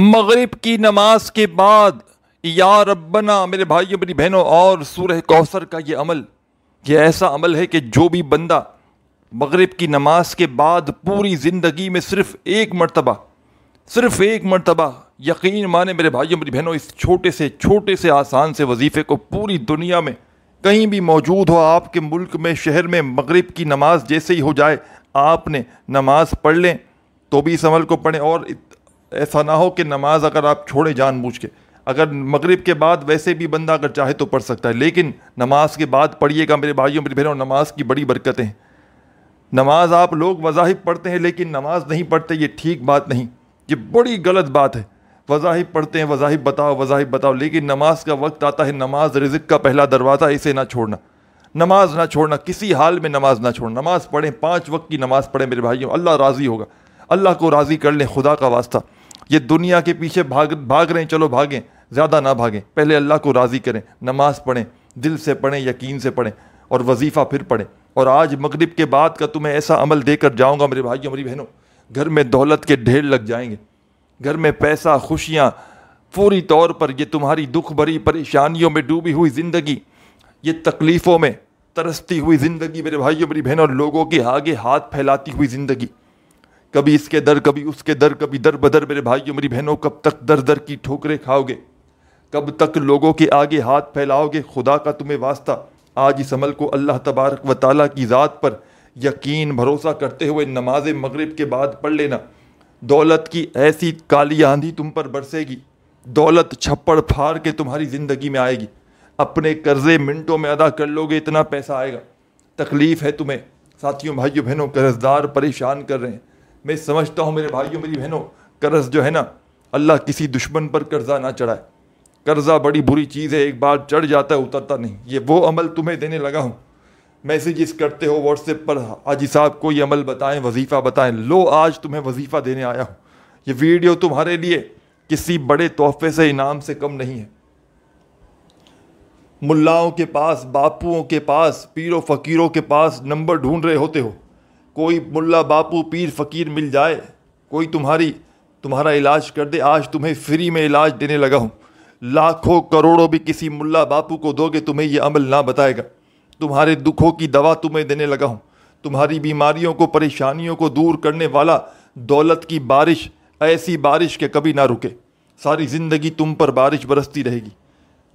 مغرب کی نماز کے بعد یا ربنا میرے بھائیوں میری بہنوں اور سورہ کوثر کا یہ عمل، یہ ایسا عمل ہے کہ جو بھی بندہ مغرب کی نماز کے بعد پوری زندگی میں صرف ایک مرتبہ یقین مانے میرے بھائیوں میری بہنوں، اس چھوٹے سے آسان سے وظیفے کو پوری دنیا میں کہیں بھی موجود ہو، آپ کے ملک میں شہر میں مغرب کی نماز جیسے ہی ہو جائے آپ نے نماز پڑھ لیں تو بھی اس عمل کو پڑھیں، اور ایسا نہ ہو کہ نماز اگر آپ چھوڑیں جان بوجھ کے، اگر مغرب کے بعد ویسے بھی بندہ اگر چاہے تو پڑھ سکتا ہے، لیکن نماز کے بعد پڑھیے گا میرے بھائیوں میری بہنوں، نماز کی بڑی برکتیں ہیں۔ نماز آپ لوگ وظائف پڑھتے ہیں لیکن نماز نہیں پڑھتے، یہ ٹھیک بات نہیں، یہ بڑی غلط بات ہے۔ وظائف پڑھتے ہیں، وظائف بتاؤ، لیکن نماز کا وقت آتا ہے، نماز رزق کا پہلا دروازہ، اسے نہ چھوڑنا، نماز نہ چھوڑنا، کسی حال میں نماز نہ چھوڑنا، نماز پڑھیں، 5 وقت کی نماز پڑھیں میرے بھائیوں، اللہ راضی ہوگا، اللہ کو راضی کر لیں خدا کا واسطہ۔ یہ دنیا کے پیچھے بھاگ رہے ہیں، چلو بھاگیں، زیادہ نہ بھاگیں، پہلے اللہ کو راضی کریں، نماز پڑھیں، دل سے پڑھیں، یقین سے پڑھیں، اور وظیفہ پھر پڑھیں۔ اور آج مغرب کے بعد کا تمہیں ایسا عمل دے کر جاؤں گا میرے بھائیوں میری بہنوں، گھر میں دولت کے ڈھیر لگ جائیں گے، گھر میں پیسہ، خوشیاں، پوری طور پر یہ تمہاری دکھ بھری پریشانیوں میں ڈوبی ہوئی زندگی، یہ تکلیفوں میں ترستی ہوئی زندگی میرے بھائیوں میری بہنوں، اور لوگوں کے آگے ہاتھ پھیلاتی ہوئی زندگی، کبھی اس کے در کبھی اس کے در، کبھی در بدر میرے بھائیوں میری بہنوں، کب تک در در کی ٹھوکریں کھاؤ گے، کب تک لوگوں کے آگے ہاتھ پھیلاؤ گے؟ خدا کا تمہیں واسطہ آج اس عمل کو اللہ تبارک و تعالیٰ کی ذات پر یقین بھروسہ کرتے ہوئے نماز مغرب کے بعد پڑھ لینا۔ دولت کی ایسی کالی آندھی تم پر برسے گی، دولت چھپڑ پھاڑ کے تمہاری زندگی میں آئے گی، اپنے قرضے منٹوں میں ادا کر لو گے، اتنا پیسہ آئے گا۔ تکلیف ہے تمہیں ساتھیوں، بھائیوں بہنوں، قرض دار پریشان کر رہے ہیں، میں سمجھتا ہوں میرے بھائیوں میری بہنوں، قرض جو ہے نا، اللہ کسی دشمن پر قرضہ نہ چڑھائے، قرضہ بڑی بری چیز ہے، ایک بار چڑھ جاتا ہے اترتا نہیں۔ یہ وہ عمل تمہیں دینے لگا ہوں، میسیجز کرتے ہو واٹس ایپ پر، حاجی صاحب کو یہ عمل بتائیں، وظیفہ بتائیں، لو آج تمہیں وظیفہ دینے آیا ہوں۔ یہ ویڈیو تمہارے لیے کسی بڑے تحفے سے، انعام سے کم نہیں ہے۔ ملاؤں کے پاس، باپوؤں کے پاس، پیر و فقیروں کے پاس نمبر ڈھونڈ رہے ہوتے ہو، کوئی ملا باپو پیر فقیر مل جائے، کوئی تمہارا علاج کر دے، آج تمہیں فری میں علاج دینے لگا ہوں۔ لاکھوں کروڑوں بھی کسی ملا باپو کو دو گے، تمہیں یہ عمل نہ بتائے گا۔ تمہارے دکھوں کی دوا تمہیں دینے لگا ہوں، تمہاری بیماریوں کو، پریشانیوں کو دور کرنے والا دولت کی بارش، ایسی بارش کہ کبھی نہ رکے، ساری زندگی تم پر بارش برستی رہے گی۔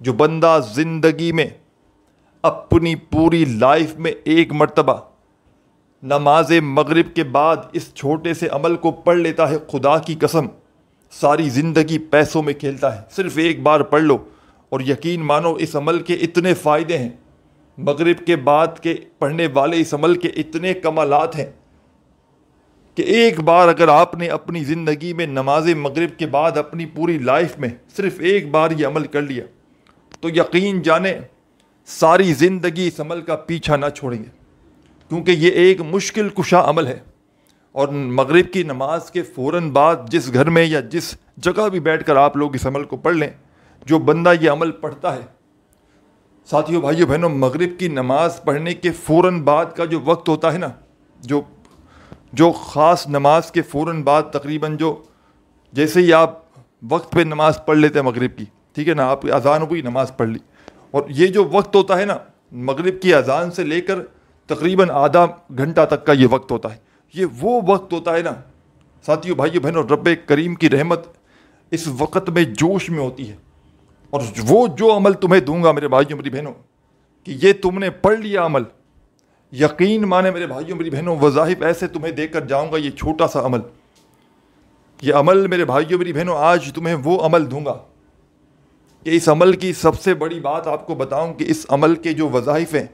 جو بندہ زندگی میں اپنی پوری لائف میں ایک مرتبہ نماز مغرب کے بعد اس چھوٹے سے عمل کو پڑھ لیتا ہے، خدا کی قسم ساری زندگی پیسوں میں کھیلتا ہے۔ صرف ایک بار پڑھ لو اور یقین مانو اس عمل کے اتنے فائدے ہیں، مغرب کے بعد کے پڑھنے والے اس عمل کے اتنے کمالات ہیں کہ ایک بار اگر آپ نے اپنی زندگی میں نماز مغرب کے بعد اپنی پوری لائف میں صرف ایک بار یہ عمل کر لیا تو یقین جانے ساری زندگی اس عمل کا پیچھا نہ چھوڑیں گے، کیونکہ یہ ایک مشکل کشا عمل ہے۔ اور مغرب کی نماز کے فوراً بعد جس گھر میں یا جس جگہ بھی بیٹھ کر آپ لوگ اس عمل کو پڑھ لیں، جو بندہ یہ عمل پڑھتا ہے، ساتھیوں بھائیوں بہنوں، مغرب کی نماز پڑھنے کے فوراً بعد کا جو وقت ہوتا ہے نا، جو خاص نماز کے فوراً بعد تقریباً جو جیسے ہی آپ وقت پہ نماز پڑھ لیتے ہیں مغرب کی، ٹھیک ہے نا، آپ اذان ہوئی نماز پڑھ لی، اور یہ جو وقت ہوتا ہے نا مغرب کی اذان سے لے کر تقریباً آدھا گھنٹہ تک کا یہ وقت ہوتا ہے، یہ وہ وقت ہوتا ہے نا ساتھیوں بھائیوں بہنوں، رب کریم کی رحمت اس وقت میں جوش میں ہوتی ہے۔ اور وہ جو عمل تمہیں دوں گا میرے بھائیوں میری بہنوں کہ یہ تم نے پڑھ لیا عمل، یقین مانے میرے بھائیوں میری بہنوں، وظائف ایسے تمہیں دے کر جاؤں گا، یہ چھوٹا سا عمل، یہ عمل میرے بھائیوں میری بہنوں، آج تمہیں وہ عمل دوں گا کہ اس عمل کی سب سے بڑی بات آپ کو بتاؤں کہ اس عمل کے جو وظائف ہیں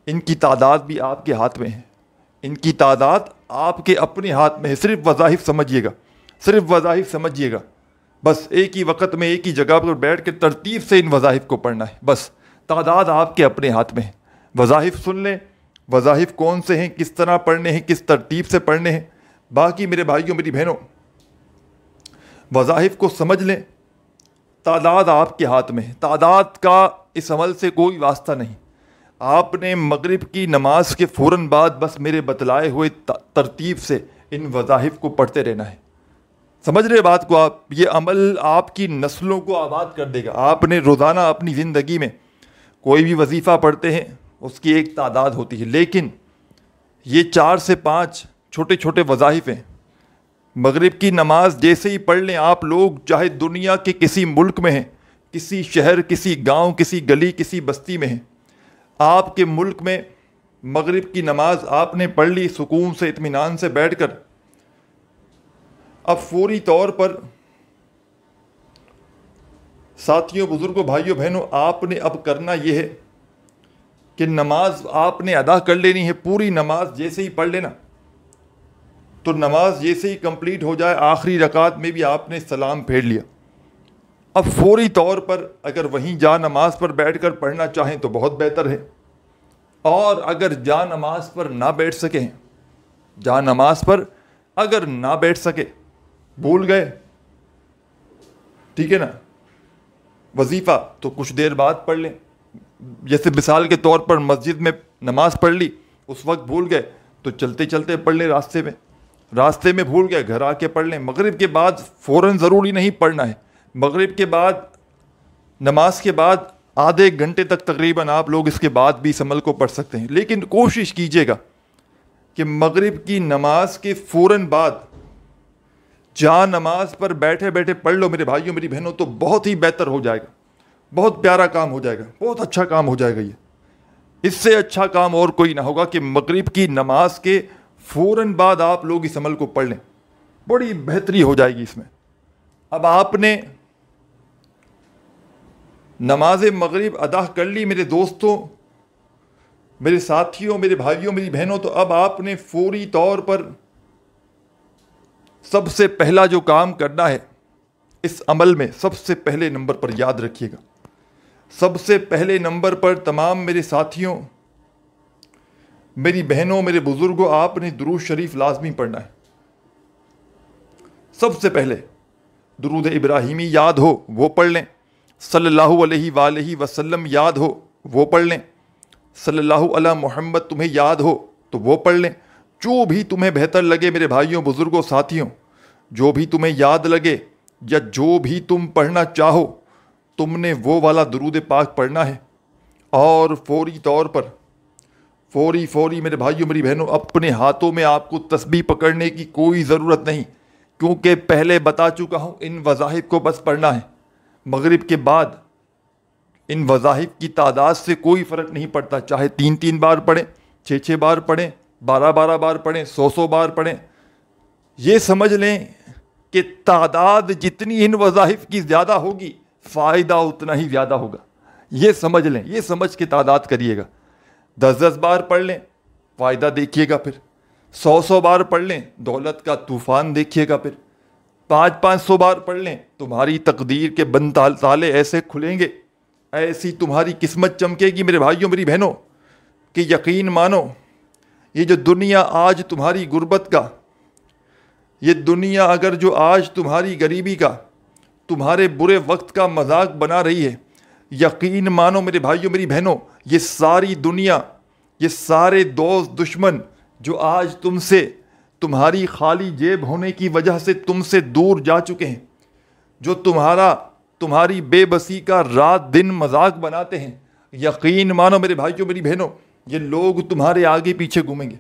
ان کی تعداد بھی آپ کے ہاتھ میں ہے، ان کی تعداد آپ کے اپنے ہاتھ میں ہے۔ صرف وظائف سمجھیے گا، صرف وظائف سمجھیے گا، بس ایک ہی وقت میں ایک ہی جگہ پر بیٹھ کے ترتیب سے ان وظائف کو پڑھنا ہے، بس تعداد آپ کے اپنے ہاتھ میں ہے۔ وظائف سن لیں، وظائف کون سے ہیں، کس طرح پڑھنے ہیں، کس ترتیب سے پڑھنے ہیں، باقی میرے بھائیوں میری بہنوں وظائف کو سمجھ لیں، تعداد آپ کے ہاتھ میں ہے، تعداد کا اس عمل سے کوئی واسطہ نہیں۔ آپ نے مغرب کی نماز کے فوراً بعد بس میرے بتلائے ہوئے ترتیب سے ان وظائف کو پڑھتے رہنا ہے، سمجھ رہے بات کو آپ؟ یہ عمل آپ کی نسلوں کو آباد کر دے گا. آپ نے روزانہ اپنی زندگی میں کوئی بھی وظیفہ پڑھتے ہیں، اس کی ایک تعداد ہوتی ہے، لیکن یہ 4 سے 5 چھوٹے چھوٹے وظائف ہیں. مغرب کی نماز جیسے ہی پڑھ لیں آپ لوگ، چاہے دنیا کے کسی ملک میں ہیں، کسی شہر، کسی گاؤں، کسی گلی، کسی بستی میں ہیں، آپ کے ملک میں مغرب کی نماز آپ نے پڑھ لی سکون سے، اطمینان سے بیٹھ کر، اب فوری طور پر ساتھیوں، بزرگوں، بھائیوں، بہنوں، آپ نے اب کرنا یہ ہے کہ نماز آپ نے ادا کر لینی ہے. پوری نماز جیسے ہی پڑھ لینا، تو نماز جیسے ہی کمپلیٹ ہو جائے، آخری رکعت میں بھی آپ نے سلام پھیر لیا، اب فوری طور پر اگر وہیں جا نماز پر بیٹھ کر پڑھنا چاہیں تو بہت بہتر ہے، اور اگر جا نماز پر نہ بیٹھ سکیں، جا نماز پر اگر نہ بیٹھ سکے، بھول گئے، ٹھیک ہے نا، وظیفہ تو کچھ دیر بعد پڑھ لیں. جیسے مثال کے طور پر مسجد میں نماز پڑھ لی، اس وقت بھول گئے تو چلتے چلتے پڑھ لیں، راستے میں بھول گئے گھر آ کے پڑھ لیں. مغرب کے بعد فوراً ضروری نہیں پڑھنا ہے، مغرب کے بعد، نماز کے بعد آدھے گھنٹے تک تقریباً آپ لوگ اس کے بعد بھی اس عمل کو پڑھ سکتے ہیں. لیکن کوشش کیجیے گا کہ مغرب کی نماز کے فوراً بعد جہاں نماز پر بیٹھے بیٹھے پڑھ لو میرے بھائیوں، میری بہنوں، تو بہت ہی بہتر ہو جائے گا، بہت پیارا کام ہو جائے گا، بہت اچھا کام ہو جائے گا. یہ اس سے اچھا کام اور کوئی نہ ہوگا کہ مغرب کی نماز کے فوراً بعد آپ لوگ اس عمل کو پڑھ لیں، بڑی بہتری ہو جائے گی اس میں. اب آپ نے نماز مغرب ادا کر لی میرے دوستوں، میرے ساتھیوں، میرے بھائیوں، میری بہنوں، تو اب آپ نے فوری طور پر سب سے پہلا جو کام کرنا ہے اس عمل میں، سب سے پہلے نمبر پر یاد رکھیے گا، سب سے پہلے نمبر پر تمام میرے ساتھیوں، میری بہنوں، میرے بزرگوں، آپ نے درود شریف لازمی پڑھنا ہے. سب سے پہلے درود ابراہیمی یاد ہو وہ پڑھ لیں، صلی اللہ علیہ وآلہ وسلم یاد ہو وہ پڑھ لیں، صلی اللہ علی محمد تمہیں یاد ہو تو وہ پڑھ لیں. جو بھی تمہیں بہتر لگے میرے بھائیوں، بزرگوں، ساتھیوں، جو بھی تمہیں یاد لگے یا جو بھی تم پڑھنا چاہو، تم نے وہ والا درود پاک پڑھنا ہے. اور فوری طور پر فوری میرے بھائیوں، میری بہنوں، اپنے ہاتھوں میں آپ کو تسبیح پکڑنے کی کوئی ضرورت نہیں، کیونکہ پہلے بتا چکا ہوں ان وظائف کو بس پڑھنا ہے. مغرب کے بعد ان وظائف کی تعداد سے کوئی فرق نہیں پڑتا، چاہے 3 بار پڑھیں، 6 بار پڑھیں، 12 بار پڑھیں، 100 بار پڑھیں. یہ سمجھ لیں کہ تعداد جتنی ان وظائف کی زیادہ ہوگی، فائدہ اتنا ہی زیادہ ہوگا. یہ سمجھ لیں، یہ سمجھ کے تعداد کریے گا. 10 بار پڑھ لیں، فائدہ دیکھیے گا. پھر 100 بار پڑھ لیں، دولت کا طوفان دیکھیے گا. پھر 500 بار پڑھ لیں، تمہاری تقدیر کے بند تالے ایسے کھلیں گے، ایسی تمہاری قسمت چمکے گی میرے بھائیوں، میری بہنوں، کہ یقین مانو یہ جو دنیا آج تمہاری غربت کا، یہ دنیا اگر جو آج تمہاری غریبی کا، تمہارے برے وقت کا مذاق بنا رہی ہے، یقین مانو میرے بھائیوں، میری بہنوں، یہ ساری دنیا، یہ سارے دوست دشمن جو آج تم سے، تمہاری خالی جیب ہونے کی وجہ سے تم سے دور جا چکے ہیں، جو تمہاری بے بسی کا رات دن مذاق بناتے ہیں، یقین مانو میرے بھائیوں، میری بہنوں، یہ لوگ تمہارے آگے پیچھے گھومیں گے.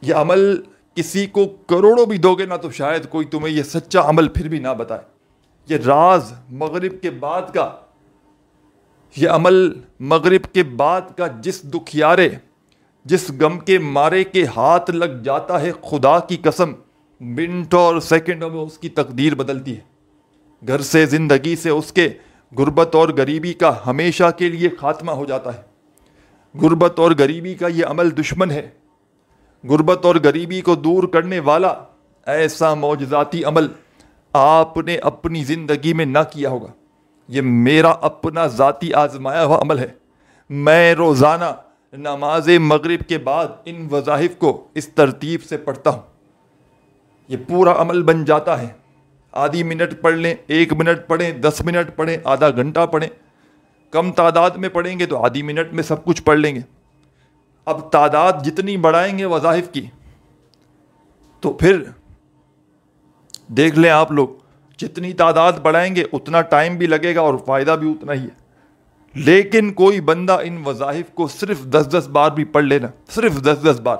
یہ عمل کسی کو کروڑوں بھی دو گے نا تو شاید کوئی تمہیں یہ سچا عمل پھر بھی نہ بتائے. یہ راز مغرب کے بعد کا، یہ عمل مغرب کے بعد کا، جس دکھیارے، جس غم کے مارے کے ہاتھ لگ جاتا ہے، خدا کی قسم منٹ اور سیکنڈوں میں اس کی تقدیر بدلتی ہے. گھر سے، زندگی سے اس کے غربت اور غریبی کا ہمیشہ کے لیے خاتمہ ہو جاتا ہے. غربت اور غریبی کا یہ عمل دشمن ہے. غربت اور غریبی کو دور کرنے والا ایسا معجزاتی عمل آپ نے اپنی زندگی میں نہ کیا ہوگا. یہ میرا اپنا ذاتی آزمایا ہوا عمل ہے. میں روزانہ نماز مغرب کے بعد ان وظائف کو اس ترتیب سے پڑھتا ہوں. یہ پورا عمل بن جاتا ہے. آدھی منٹ پڑھ لیں، 1 منٹ پڑھیں، 10 منٹ پڑھیں، آدھا گھنٹہ پڑھیں. کم تعداد میں پڑھیں گے تو آدھی منٹ میں سب کچھ پڑھ لیں گے. اب تعداد جتنی بڑھائیں گے وظائف کی، تو پھر دیکھ لیں آپ لوگ، جتنی تعداد بڑھائیں گے اتنا ٹائم بھی لگے گا اور فائدہ بھی اتنا ہی ہے، لیکن کوئی بندہ ان وظائف کو صرف 10 بار بھی پڑھ لینا، صرف 10 بار،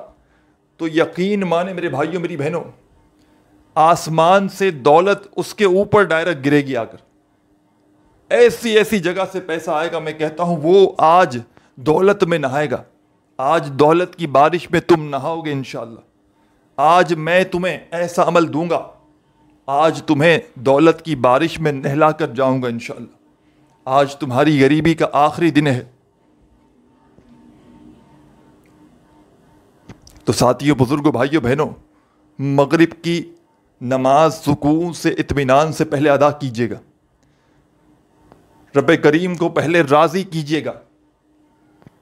تو یقین مانے میرے بھائیوں میری بہنوں، آسمان سے دولت اس کے اوپر ڈائریکٹ گرے گی آ کر، ایسی ایسی جگہ سے پیسہ آئے گا، میں کہتا ہوں وہ آج دولت میں نہائے گا، آج دولت کی بارش میں تم نہاؤ گے انشاءاللہ، آج میں تمہیں ایسا عمل دوں گا، آج تمہیں دولت کی بارش میں نہلا کر جاؤں گا انشاءاللہ، آج تمہاری غریبی کا آخری دن ہے۔ تو ساتھیوں، بزرگوں، بھائیوں، بہنوں، مغرب کی نماز سکون سے، اطمینان سے پہلے ادا کیجیے گا، رب کریم کو پہلے راضی کیجیے گا۔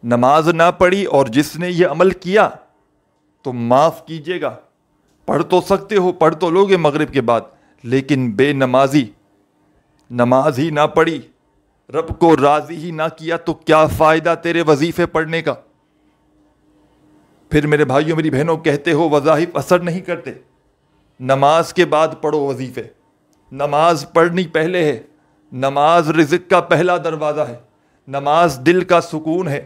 نماز نہ پڑھی اور جس نے یہ عمل کیا تو معاف کیجیے گا، پڑھ تو سکتے ہو، پڑھ تو لوگے مغرب کے بعد، لیکن بے نمازی، نماز ہی نہ پڑھی، رب کو راضی ہی نہ کیا تو کیا فائدہ تیرے وظیفے پڑھنے کا؟ پھر میرے بھائیوں میری بہنوں، کہتے ہو وظائف اثر نہیں کرتے، نماز کے بعد پڑھو وظیفے، نماز پڑھنی پہلے ہے، نماز رزق کا پہلا دروازہ ہے، نماز دل کا سکون ہے،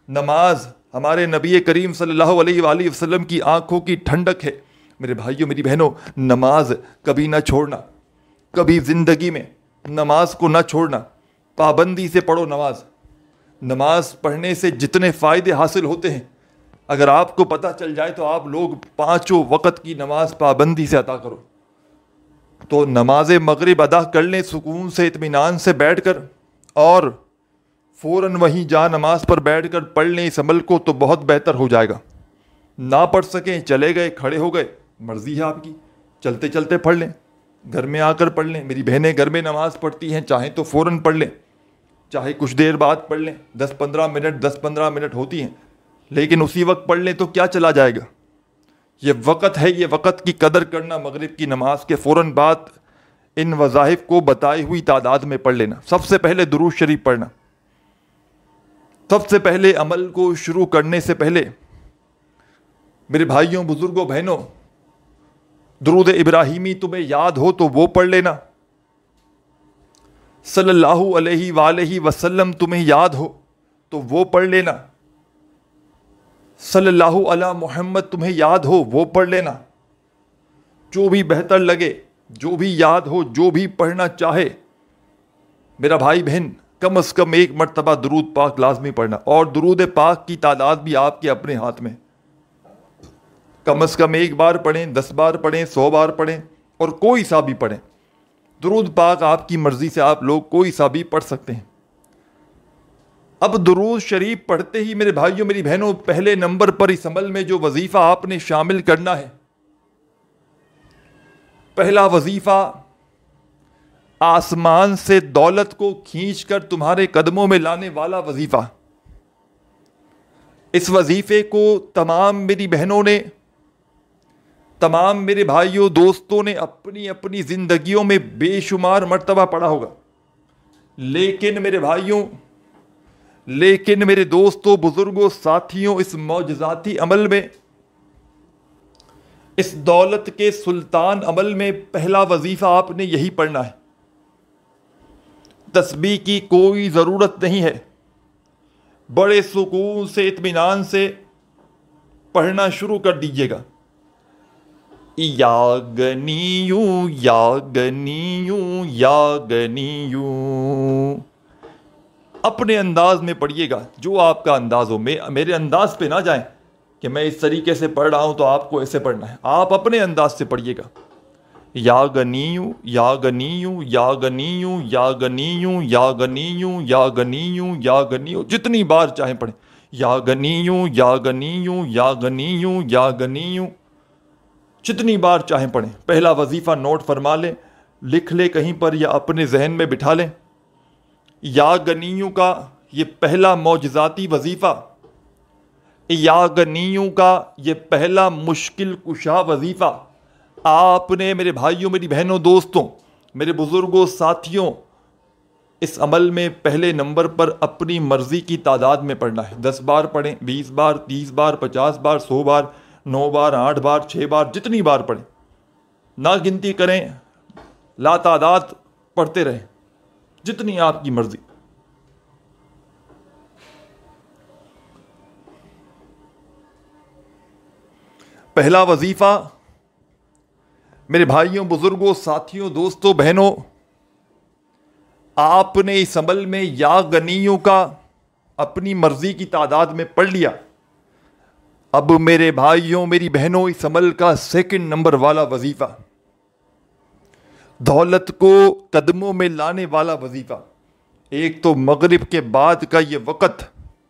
نماز ہمارے نبی کریم صلی اللہ علیہ وآلہ وسلم کی آنکھوں کی ٹھنڈک ہے۔ میرے بھائیوں میری بہنوں، نماز کبھی نہ چھوڑنا، کبھی زندگی میں نماز کو نہ چھوڑنا، پابندی سے پڑھو نماز۔ نماز پڑھنے سے جتنے فائدے حاصل ہوتے ہیں اگر آپ کو پتہ چل جائے تو آپ لوگ 5 وقت کی نماز پابندی سے ادا کرو۔ تو نماز مغرب ادا کر لیں سکون سے، اطمینان سے بیٹھ کر، اور فوراً وہیں جا نماز پر بیٹھ کر پڑھ لیں اس عمل کو، تو بہت بہتر ہو جائے گا۔ نہ پڑھ سکیں، چلے گئے، کھڑے ہو گئے، مرضی ہے آپ کی، چلتے چلتے پڑھ لیں، گھر میں آ کر پڑھ لیں۔ میری بہنیں گھر میں نماز پڑھتی ہیں، چاہیں تو فوراً پڑھ لیں، چاہے کچھ دیر بعد پڑھ لیں، 10-15 منٹ ہوتی ہیں، لیکن اسی وقت پڑھ لیں تو کیا چلا جائے گا؟ یہ وقت ہے، یہ وقت کی قدر کرنا، مغرب کی نماز کے فوراً بعد ان وظائف کو بتائی ہوئی تعداد میں پڑھ لینا۔ سب سے پہلے درود شریف پڑھنا، سب سے پہلے عمل کو شروع کرنے سے پہلے میرے بھائیوں، بزرگوں، بہنوں، درود ابراہیمی تمہیں یاد ہو تو وہ پڑھ لینا، صلی اللہ علیہ وآلہ وسلم تمہیں یاد ہو تو وہ پڑھ لینا، صلی اللہ علی محمد تمہیں یاد ہو وہ پڑھ لینا، جو بھی بہتر لگے، جو بھی یاد ہو، جو بھی پڑھنا چاہے میرا بھائی بہن، کم از کم 1 مرتبہ درود پاک لازمی پڑھنا، اور درود پاک کی تعداد بھی آپ کے اپنے ہاتھ میں، کم از کم 1 بار پڑھیں، 10 بار پڑھیں، 100 بار پڑھیں، اور کوئی سا بھی پڑھیں، درود پاک آپ کی مرضی سے آپ لوگ کوئی سا بھی پڑھ سکتے ہیں۔ اب درود شریف پڑھتے ہی میرے بھائیوں میری بہنوں، پہلے نمبر پر اس عمل میں جو وظیفہ آپ نے شامل کرنا ہے، پہلا وظیفہ آسمان سے دولت کو کھینچ کر تمہارے قدموں میں لانے والا وظیفہ۔ اس وظیفے کو تمام میری بہنوں نے، تمام میرے بھائیوں دوستوں نے اپنی اپنی زندگیوں میں بے شمار مرتبہ پڑھا ہوگا، لیکن میرے بھائیوں، لیکن میرے دوستوں، بزرگوں، ساتھیوں، اس معجزاتی عمل میں، اس دولت کے سلطان عمل میں پہلا وظیفہ آپ نے یہی پڑھنا ہے۔ تسبیح کی کوئی ضرورت نہیں ہے، بڑے سکون سے، اطمینان سے پڑھنا شروع کر دیجیے گا۔ یا گنیو یا گنیو یا گنیو، اپنے انداز میں پڑھیے گا، جو آپ کا انداز ہو، میرے انداز پہ نہ جائیں کہ میں اس طریقے سے پڑھ رہا ہوں تو آپ کو ایسے پڑھنا ہے، آپ اپنے انداز سے پڑھیے گا۔ یا گنیو یا گنیو یا گنیو یا گنیو یا گنیو یا گنیو یا گنیو، جتنی بار چاہیں پڑھیں، یا گنیو یا گنیو یا گنیو یا گنیو، جتنی بار چاہیں پڑھیں۔ پہلا وظیفہ نوٹ فرما لیں، لکھ لیں کہیں پر یا اپنے ذہن میں بٹھا لیں۔ یا گنیو کا یہ پہلا معجزاتی وظیفہ، یا گنیو کا یہ پہلا مشکل کشا وظیفہ آپ نے میرے بھائیوں، میری بہنوں، دوستوں، میرے بزرگوں، ساتھیوں، اس عمل میں پہلے نمبر پر اپنی مرضی کی تعداد میں پڑھنا ہے۔ 10 بار پڑھیں، 20 بار، 30 بار، 50 بار، 100 بار، 9 بار، 8 بار، 6 بار، جتنی بار پڑھیں، نہ گنتی کریں، لاتعداد پڑھتے رہیں، جتنی آپ کی مرضی۔ پہلا وظیفہ میرے بھائیوں، بزرگوں، ساتھیوں، دوستوں، بہنوں، آپ نے اس عمل میں یا غنیوں کا اپنی مرضی کی تعداد میں پڑھ لیا۔ اب میرے بھائیوں، میری بہنوں، اس عمل کا سیکنڈ نمبر والا وظیفہ، دولت کو قدموں میں لانے والا وظیفہ، ایک تو مغرب کے بعد کا یہ وقت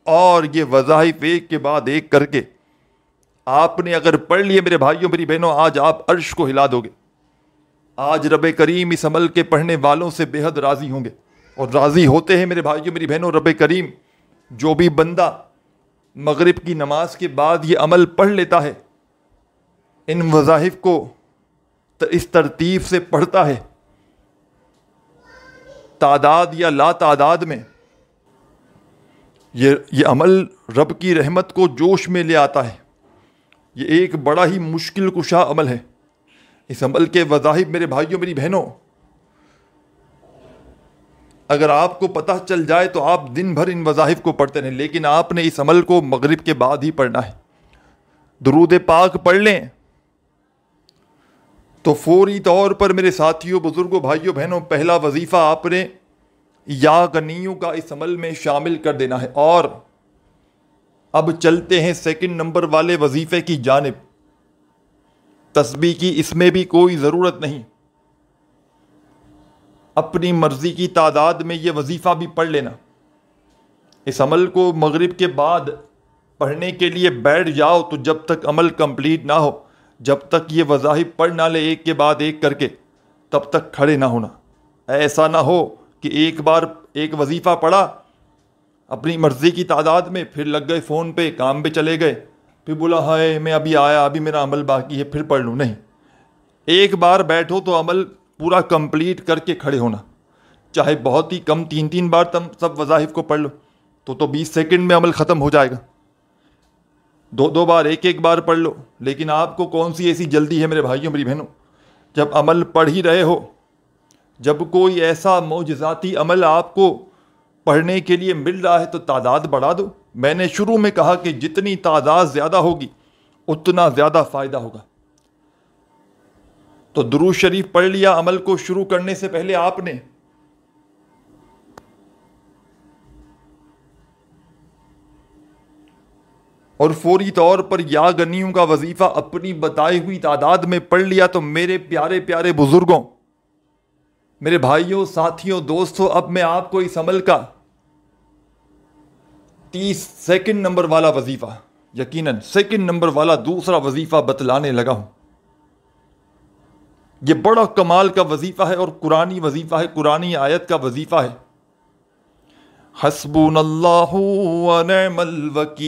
اور یہ وظائف ایک کے بعد ایک کر کے آپ نے اگر پڑھ لیے میرے بھائیوں، میری بہنوں، آج آپ عرش کو ہلا دو گے۔ آج رب کریم اس عمل کے پڑھنے والوں سے بے حد راضی ہوں گے، اور راضی ہوتے ہیں میرے بھائیوں، میری بہنوں۔ رب کریم جو بھی بندہ مغرب کی نماز کے بعد یہ عمل پڑھ لیتا ہے، ان وظائف کو اس ترتیب سے پڑھتا ہے، تعداد یا لا تعداد میں، یہ عمل رب کی رحمت کو جوش میں لے آتا ہے۔ یہ ایک بڑا ہی مشکل کشا عمل ہے۔ اس عمل کے وظائف میرے بھائیوں، میری بہنوں، اگر آپ کو پتہ چل جائے تو آپ دن بھر ان وظائف کو پڑھتے رہیں، لیکن آپ نے اس عمل کو مغرب کے بعد ہی پڑھنا ہے۔ درود پاک پڑھ لیں تو فوری طور پر میرے ساتھیوں، بزرگوں، بھائیوں، بہنوں، پہلا وظیفہ آپ نے یا غنیوں کا اس عمل میں شامل کر دینا ہے۔ اور اب چلتے ہیں سیکنڈ نمبر والے وظیفے کی جانب۔ تسبیح کی اس میں بھی کوئی ضرورت نہیں، اپنی مرضی کی تعداد میں یہ وظیفہ بھی پڑھ لینا۔ اس عمل کو مغرب کے بعد پڑھنے کے لیے بیٹھ جاؤ تو جب تک عمل کمپلیٹ نہ ہو، جب تک یہ وظائف پڑھ نہ لے ایک کے بعد ایک کر کے، تب تک کھڑے نہ ہونا۔ ایسا نہ ہو کہ ایک بار ایک وظیفہ پڑھا اپنی مرضی کی تعداد میں، پھر لگ گئے فون پہ، کام پہ چلے گئے، پھر بولا ہائے میں ابھی آیا، ابھی میرا عمل باقی ہے، پھر پڑھ لوں۔ نہیں، ایک بار بیٹھو تو عمل پورا کمپلیٹ کر کے کھڑے ہونا، چاہے بہت ہی کم 3 بار تم سب وظائف کو پڑھ لو تو 20 سیکنڈ میں عمل ختم ہو جائے گا۔ 2 بار، ایک بار پڑھ لو، لیکن آپ کو کون سی ایسی جلدی ہے میرے بھائیوں، میری بہنوں؟ جب عمل پڑھ ہی رہے ہو، جب کوئی ایسا معجزاتی عمل آپ کو پڑھنے کے لیے مل رہا ہے تو تعداد بڑھا دو۔ میں نے شروع میں کہا کہ جتنی تعداد زیادہ ہوگی اتنا زیادہ فائدہ ہوگا۔ تو درود شریف پڑھ لیا عمل کو شروع کرنے سے پہلے آپ نے، اور فوری طور پر یا غنیوں کا وظیفہ اپنی بتائی ہوئی تعداد میں پڑھ لیا۔ تو میرے پیارے پیارے بزرگوں، میرے بھائیوں، ساتھیوں، دوستوں، اب میں آپ کو اس عمل کا 30 سیکنڈ نمبر والا وظیفہ، یقیناً سیکنڈ نمبر والا دوسرا وظیفہ بتلانے لگا ہوں۔ یہ بڑا کمال کا وظیفہ ہے اور قرآنی وظیفہ ہے، قرآنی آیت کا وظیفہ ہے۔ حسبنا اللہ ونعم الوکیل،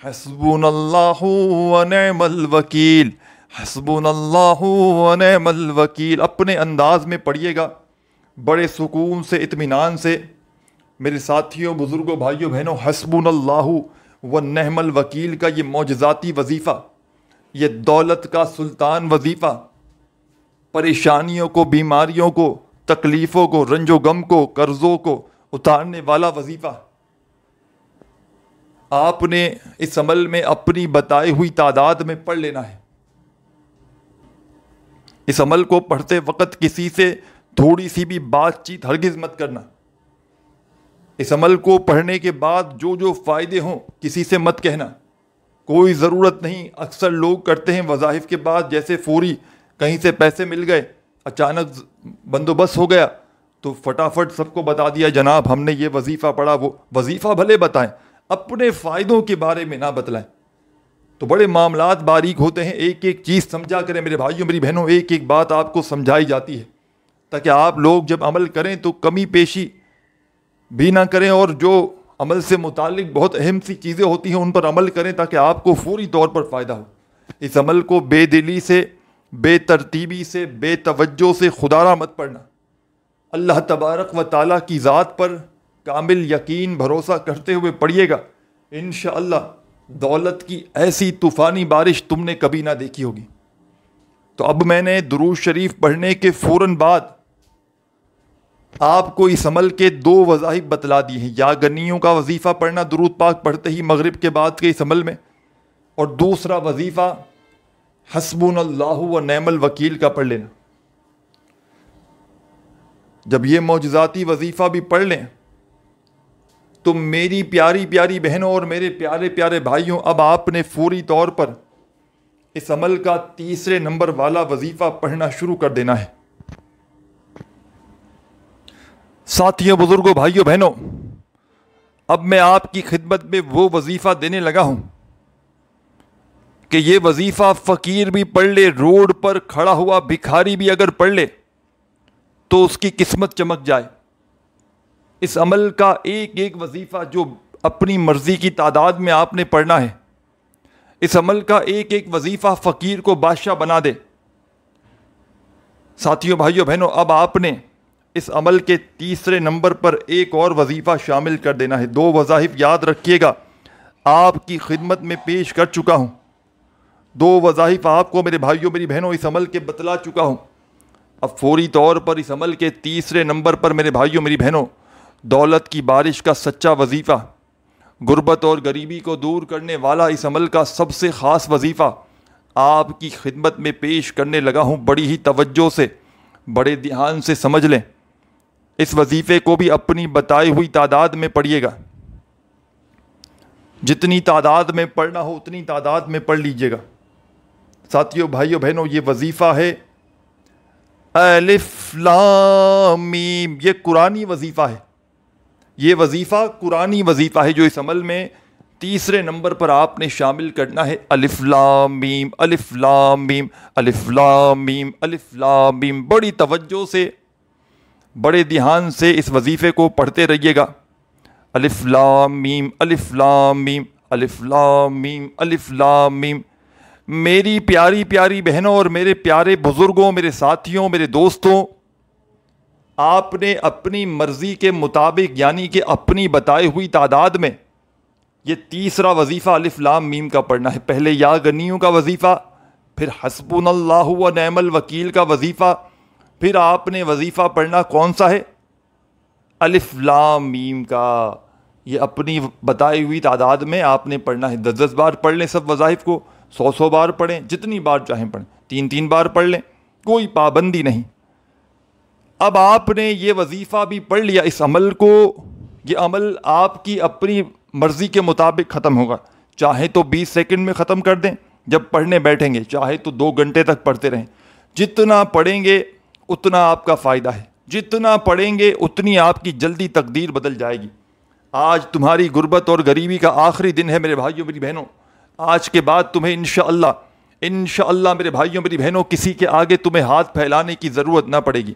حسبنا اللہ ونعم الوکیل، حسبنا اللہ ونعم الوکیل۔ اپنے انداز میں پڑھیے گا، بڑے سکون سے، اطمینان سے میرے ساتھیوں، بزرگوں، بھائیوں، بہنوں۔ حسبنا اللہ ونعم الوکیل کا یہ معجزاتی وظیفہ، یہ دولت کا سلطان وظیفہ، پریشانیوں کو، بیماریوں کو، تکلیفوں کو، رنج و غم کو، قرضوں کو اتارنے والا وظیفہ آپ نے اس عمل میں اپنی بتائی ہوئی تعداد میں پڑھ لینا ہے۔ اس عمل کو پڑھتے وقت کسی سے تھوڑی سی بھی بات چیت ہرگز مت کرنا۔ اس عمل کو پڑھنے کے بعد جو فائدے ہوں کسی سے مت کہنا، کوئی ضرورت نہیں۔ اکثر لوگ کرتے ہیں وظائف کے بعد جیسے فوری کہیں سے پیسے مل گئے، اچانک بندوبست ہو گیا تو فٹافٹ سب کو بتا دیا جناب ہم نے یہ وظیفہ پڑھا۔ وہ وظیفہ بھلے بتائیں، اپنے فائدوں کے بارے میں نہ بتلائیں، تو بڑے معاملات باریک ہوتے ہیں۔ ایک ایک چیز سمجھا کریں میرے بھائیوں، میری بہنوں، ایک ایک بات آپ کو سمجھائی جاتی ہے تاکہ آپ لوگ جب عمل کریں تو کمی پیشی بھی نہ کریں، اور جو عمل سے متعلق بہت اہم سی چیزیں ہوتی ہیں ان پر عمل کریں تاکہ آپ کو فوری طور پر فائدہ ہو۔ اس عمل کو بے دلی سے، بے ترتیبی سے، بے توجہ سے خدارہ مت پڑھنا۔ اللہ تبارک و تعالیٰ کی ذات پر کامل یقین، بھروسہ کرتے ہوئے پڑھیے گا، انشاءاللہ دولت کی ایسی طوفانی بارش تم نے کبھی نہ دیکھی ہوگی۔ تو اب میں نے درود شریف پڑھنے کے فوراً بعد آپ کو اس عمل کے 2 وظائف بتلا دی ہیں. یا گنیوں کا وظیفہ پڑھنا درود پاک پڑھتے ہی مغرب کے بعد کے اس عمل میں, اور دوسرا وظیفہ حسبنا اللہ و نعم الوکیل کا پڑھ لینا. جب یہ معجزاتی وظیفہ بھی پڑھ لیں تو میری پیاری پیاری بہنوں اور میرے پیارے پیارے بھائیوں, اب آپ نے فوری طور پر اس عمل کا 3 نمبر والا وظیفہ پڑھنا شروع کر دینا ہے. ساتھیوں, بزرگوں, بھائیوں, بہنوں, اب میں آپ کی خدمت میں وہ وظیفہ دینے لگا ہوں کہ یہ وظیفہ فقیر بھی پڑھ لے, روڈ پر کھڑا ہوا بھکاری بھی اگر پڑھ لے تو اس کی قسمت چمک جائے. اس عمل کا ایک ایک وظیفہ جو اپنی مرضی کی تعداد میں آپ نے پڑھنا ہے, اس عمل کا ایک ایک وظیفہ فقیر کو بادشاہ بنا دے. ساتھیوں, بھائیوں, بہنوں, اب آپ نے اس عمل کے 3 نمبر پر ایک اور وظیفہ شامل کر دینا ہے. 2 وظائف یاد رکھیے گا, آپ کی خدمت میں پیش کر چکا ہوں. 2 وظائف آپ کو میرے بھائیوں میری بہنوں اس عمل کے بتلا چکا ہوں. اب فوری طور پر اس عمل کے 3 نمبر پر میرے بھائیوں میری بہنوں دولت کی بارش کا سچا وظیفہ, غربت اور غریبی کو دور کرنے والا اس عمل کا سب سے خاص وظیفہ آپ کی خدمت میں پیش کرنے لگا ہوں. بڑی ہی توجہ سے, بڑے دھیان سے سمجھ لیں. اس وظیفے کو بھی اپنی بتائی ہوئی تعداد میں پڑھیے گا. جتنی تعداد میں پڑھنا ہو اتنی تعداد میں پڑھ لیجئے گا. ساتھیوں, بھائیوں, بہنوں, یہ وظیفہ ہے الف لام میم. یہ قرآنی وظیفہ ہے. یہ وظیفہ قرآنی وظیفہ ہے جو اس عمل میں 3 نمبر پر آپ نے شامل کرنا ہے. الف لام میم, الف لام میم, الف لام میم, الف لام میم. بڑی توجہ سے, بڑے دھیان سے اس وظیفے کو پڑھتے رہیے گا. الف لام میم, الف لام میم, الف لام میم, الف لام میم. میری پیاری پیاری بہنوں اور میرے پیارے بزرگوں, میرے ساتھیوں, میرے دوستوں, آپ نے اپنی مرضی کے مطابق یعنی کہ اپنی بتائی ہوئی تعداد میں یہ 3 وظیفہ الف لام میم کا پڑھنا ہے. پہلے یا گنیوں کا وظیفہ, پھر حسبنا اللہ و نعم الوکیل کا وظیفہ, پھر آپ نے وظیفہ پڑھنا کون سا ہے؟ الف لام میم کا. یہ اپنی بتائی ہوئی تعداد میں آپ نے پڑھنا ہے. 10 بار پڑھ لیں سب وظائف کو, 100 بار پڑھیں, جتنی بار چاہیں پڑھیں, 3 بار پڑھ لیں, کوئی پابندی نہیں. اب آپ نے یہ وظیفہ بھی پڑھ لیا. اس عمل کو, یہ عمل آپ کی اپنی مرضی کے مطابق ختم ہوگا. چاہے تو 20 سیکنڈ میں ختم کر دیں جب پڑھنے بیٹھیں گے, چاہے تو 2 گھنٹے تک پڑھتے رہیں. جتنا پڑھیں گے اتنا آپ کا فائدہ ہے. جتنا پڑھیں گے اتنی آپ کی جلدی تقدیر بدل جائے گی. آج تمہاری غربت اور غریبی کا آخری دن ہے میرے بھائیوں میری بہنوں. آج کے بعد تمہیں انشاءاللہ میرے بھائیوں میری بہنوں کسی کے آگے تمہیں ہاتھ پھیلانے کی ضرورت نہ پڑے گی.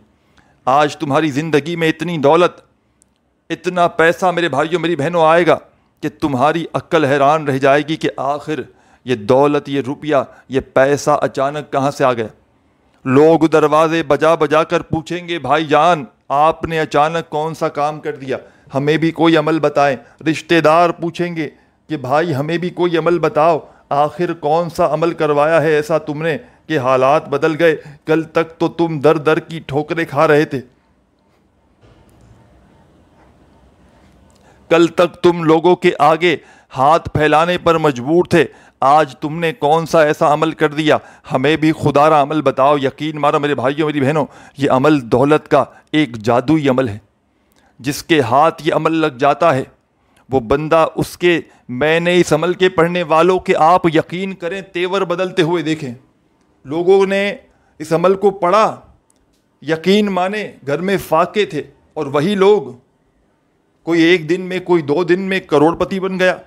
آج تمہاری زندگی میں اتنی دولت, اتنا پیسہ میرے بھائیوں میری بہنوں آئے گا کہ تمہاری عقل حیران رہ جائے گی کہ آخر یہ دولت, یہ روپیہ, یہ پیسہ اچانک کہاں سے آ گیا. لوگ دروازے بجا بجا کر پوچھیں گے, بھائی جان آپ نے اچانک کون سا کام کر دیا, ہمیں بھی کوئی عمل بتائیں. رشتہ دار پوچھیں گے کہ بھائی ہمیں بھی کوئی عمل بتاؤ, آخر کون سا عمل کروایا ہے ایسا تم نے کہ حالات بدل گئے. کل تک تو تم در در کی ٹھوکریں کھا رہے تھے, کل تک تم لوگوں کے آگے ہاتھ پھیلانے پر مجبور تھے, آج تم نے کون سا ایسا عمل کر دیا, ہمیں بھی خدا را عمل بتاؤ. یقین مارو میرے بھائیوں میری بہنوں, یہ عمل دولت کا ایک جادوئی عمل ہے. جس کے ہاتھ یہ عمل لگ جاتا ہے وہ بندہ, اس کے, میں نے اس عمل کے پڑھنے والوں کے آپ یقین کریں تیور بدلتے ہوئے دیکھیں. لوگوں نے اس عمل کو پڑھا, یقین مانے گھر میں فاقے تھے, اور وہی لوگ کوئی 1 دن میں, کوئی 2 دن میں کروڑ پتی بن گیا.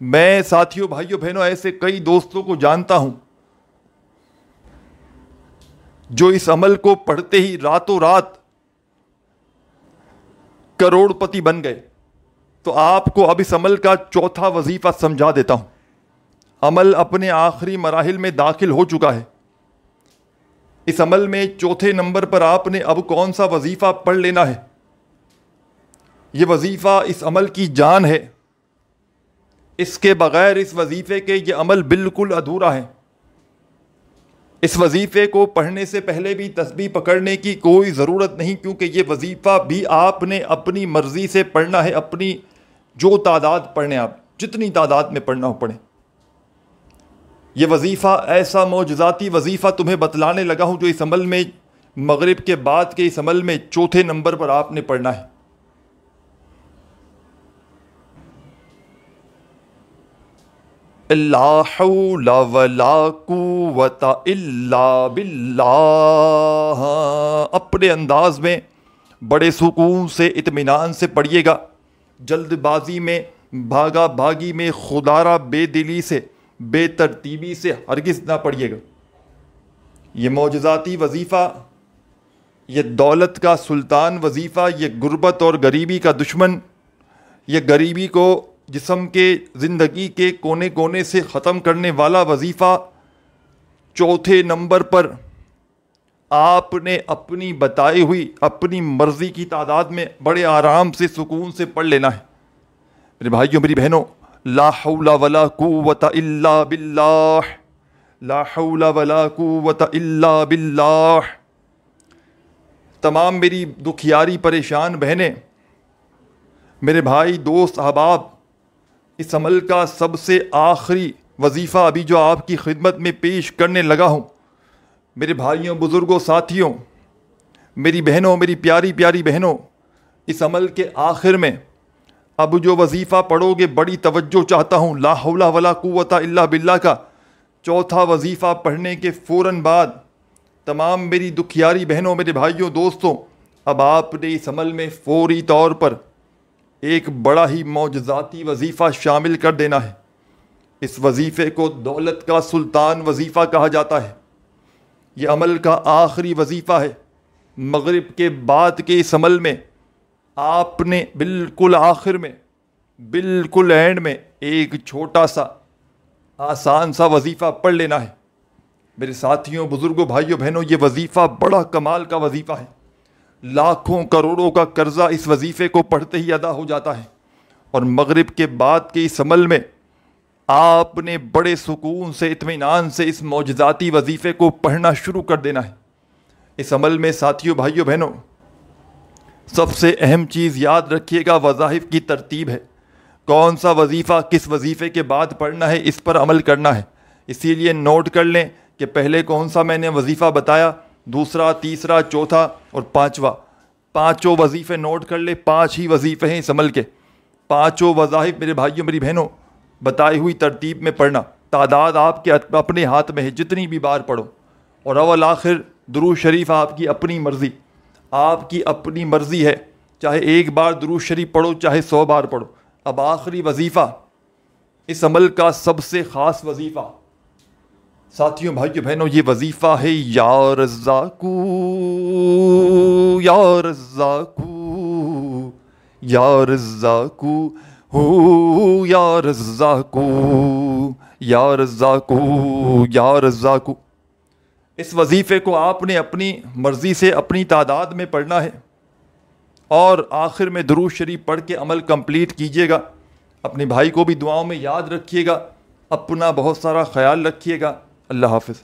میں ساتھیوں, بھائیوں, بہنوں ایسے کئی دوستوں کو جانتا ہوں جو اس عمل کو پڑھتے ہی راتوں رات کروڑ پتی بن گئے. تو آپ کو اب اس عمل کا 4تھا وظیفہ سمجھا دیتا ہوں. عمل اپنے آخری مراحل میں داخل ہو چکا ہے. اس عمل میں 4تھے نمبر پر آپ نے اب کون سا وظیفہ پڑھ لینا ہے. یہ وظیفہ اس عمل کی جان ہے. اس کے بغیر اس وظیفے کے یہ عمل بالکل ادھورا ہے. اس وظیفے کو پڑھنے سے پہلے بھی تسبیح پکڑنے کی کوئی ضرورت نہیں، کیونکہ یہ وظیفہ بھی آپ نے اپنی مرضی سے پڑھنا ہے، اپنی جو تعداد پڑھنے، آپ جتنی تعداد میں پڑھنا ہو پڑھیں۔ یہ وظیفہ ایسا معجزاتی وظیفہ تمہیں بتلانے لگا ہوں جو اس عمل میں مغرب کے بعد کے اس عمل میں چوتھے نمبر پر آپ نے پڑھنا ہے۔ لا حول ولا قوت الا باللہ، اپنے انداز میں بڑے سکون سے اطمینان سے پڑھیے گا، جلد بازی میں، بھاگا بھاگی میں، خودارہ بے دلی سے، بے ترتیبی سے ہرگز نہ پڑھیے گا۔ یہ معجزاتی وظیفہ، یہ دولت کا سلطان وظیفہ، یہ غربت اور غریبی کا دشمن، یہ غریبی کو جسم کے زندگی کے کونے کونے سے ختم کرنے والا وظیفہ چوتھے نمبر پر آپ نے اپنی بتائی ہوئی اپنی مرضی کی تعداد میں بڑے آرام سے سکون سے پڑھ لینا ہے۔ میرے بھائیوں میری بہنوں، لا حول ولا قوت الا باللہ، لا حول ولا قوت الا باللہ۔ تمام میری دکھیاری پریشان بہنیں، میرے بھائی، دوست، احباب، اس عمل کا سب سے آخری وظیفہ ابھی جو آپ کی خدمت میں پیش کرنے لگا ہوں، میرے بھائیوں، بزرگوں، ساتھیوں، میری بہنوں، میری پیاری پیاری بہنوں، اس عمل کے آخر میں اب جو وظیفہ پڑھو گے، بڑی توجہ چاہتا ہوں، لا حول ولا قوت الا باللہ کا چوتھا وظیفہ پڑھنے کے فوراً بعد تمام میری دکھیاری بہنوں، میرے بھائیوں، دوستوں، اب آپ نے اس عمل میں فوری طور پر ایک بڑا ہی معجزاتی وظیفہ شامل کر دینا ہے۔ اس وظیفے کو دولت کا سلطان وظیفہ کہا جاتا ہے۔ یہ عمل کا آخری وظیفہ ہے۔ مغرب کے بعد کے اس عمل میں آپ نے بالکل آخر میں، بالکل اینڈ میں ایک چھوٹا سا آسان سا وظیفہ پڑھ لینا ہے۔ میرے ساتھیوں، بزرگوں، بھائیوں، بہنوں، یہ وظیفہ بڑا کمال کا وظیفہ ہے۔ لاکھوں کروڑوں کا قرضہ اس وظیفے کو پڑھتے ہی ادا ہو جاتا ہے، اور مغرب کے بعد کے اس عمل میں آپ نے بڑے سکون سے، اطمینان سے اس معجزاتی وظیفے کو پڑھنا شروع کر دینا ہے۔ اس عمل میں ساتھیوں، بھائیوں، بہنوں، سب سے اہم چیز یاد رکھیے گا، وظائف کی ترتیب ہے۔ کون سا وظیفہ کس وظیفے کے بعد پڑھنا ہے، اس پر عمل کرنا ہے۔ اسی لیے نوٹ کر لیں کہ پہلے کون سا میں نے وظیفہ بتایا، دوسرا، تیسرا، چوتھا اور پانچواں، پانچوں وظیفے نوٹ کر لیں۔ 5 ہی وظیفے ہیں اس عمل کے، پانچوں وظائف میرے بھائیوں، میری بہنوں، بتائی ہوئی ترتیب میں پڑھنا۔ تعداد آپ کے اپنے ہاتھ میں ہے، جتنی بھی بار پڑھو، اور اول آخر درود شریف آپ کی اپنی مرضی، آپ کی اپنی مرضی ہے، چاہے ایک بار درود شریف پڑھو، چاہے 100 بار پڑھو۔ اب آخری وظیفہ، اس عمل کا سب سے خاص وظیفہ، ساتھیوں، بھائیوں، بہنوں، یہ وظیفہ ہے یا رزاقو، یا رزاقو، یا رزاقو، ہو یا رزاقو، یا رزاقو، یا رزاقو۔ اس وظیفے کو آپ نے اپنی مرضی سے اپنی تعداد میں پڑھنا ہے، اور آخر میں درود شریف پڑھ کے عمل کمپلیٹ کیجیے گا۔ اپنے بھائی کو بھی دعاؤں میں یاد رکھیے گا، اپنا بہت سارا خیال رکھیے گا۔ اللہ حافظ۔